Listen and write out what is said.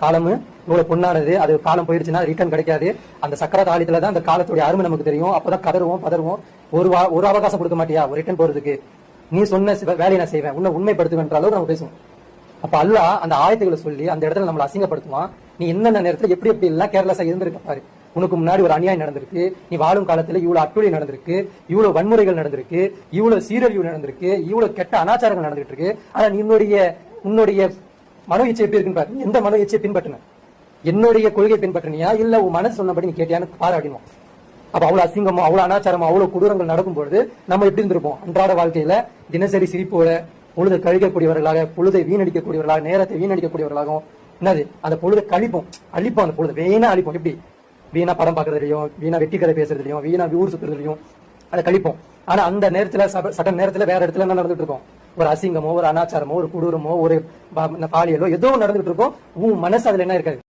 காலம் இவ்வளவு பொண்ணானது, அது காலம் போயிடுச்சுன்னா ரிட்டர்ன் கிடைக்காது. அந்த சக்கர தாளித்துல தான் அந்த காலத்துடைய அருமை நமக்கு தெரியும். அப்பதான் பதறுவோம். ஒரு அவகாசம் கொடுக்க மாட்டியா ஒரு ரிட்டர்ன் போறதுக்கு? நீ சொன்ன வேலையை நான் செய்வேன், உன்னை உண்மைப்படுத்துவேன்ற அளவுக்கு நம்ம பேசுவோம். அப்ப அல்லாஹ் அந்த ஆயத்துகளை சொல்லி அந்த இடத்துல நம்மளை அசிங்கப்படுத்துவான். நீ என்னென்ன நேரத்துல எப்படி எல்லாம் கேர்லெஸ்ஸா இருந்திருக்க பாரு. உனக்கு முன்னாடி ஒரு அநியாயம் நடந்திருக்கு, நீ வாழும் காலத்துல இவ்வளவு அட்டுழியம் நடந்திருக்கு, இவ்வளவு வன்முறைகள் நடந்திருக்கு, இவ்வளவு சீரழிவு நடந்திருக்கு, இவ்வளவு கெட்ட அனாச்சாரங்கள் நடந்துட்டு இருக்கு. ஆனா நீ உன்னுடைய மனோ இச்சை எப்படி இருக்குன்னு பாரு. எந்த மனோ இச்சையை பின்பற்றின? என்னுடைய கொள்கை பின்பற்றினியா இல்ல உன் மனசு சொன்னபடி நீ கேட்டியான்னு பாராடினோம். அப்ப அவ்வளவு அசிங்கமோ அவ்வளவு அனாச்சாரமோ அவ்வளவு கொடூரங்கள் நடக்கும்பொழுது நம்ம எப்படி இருந்திருப்போம்? அன்றாட வாழ்க்கையில தினசரி சிரிப்போட பொழுதை கழிக்கக்கூடியவர்களாக, பொழுதை வீணடிக்கக்கூடியவர்களாக, நேரத்தை வீணடிக்கக்கூடியவர்களாகவும் என்னது அந்த பொழுதை அழிப்போம். அந்த பொழுது வீணா அழிப்போம். எப்படி? வீணா படம் பாக்குறதுலயும், வீணா வெட்டி கதை பேசுறதுலயும், வீணா ஊர் சுத்துறதுலயும் அதை கழிப்போம். ஆனா அந்த நேரத்துல சட்ட நேரத்துல வேற இடத்துல என்ன நடந்துட்டு இருக்கோம்? ஒரு அசிங்கமோ, ஒரு அனாச்சாரமோ, ஒரு கொடூரமோ, ஒரு பாலியலோ ஏதோ நடந்துட்டு இருக்கோம். உன் மனசு அதுல என்ன இருக்காது?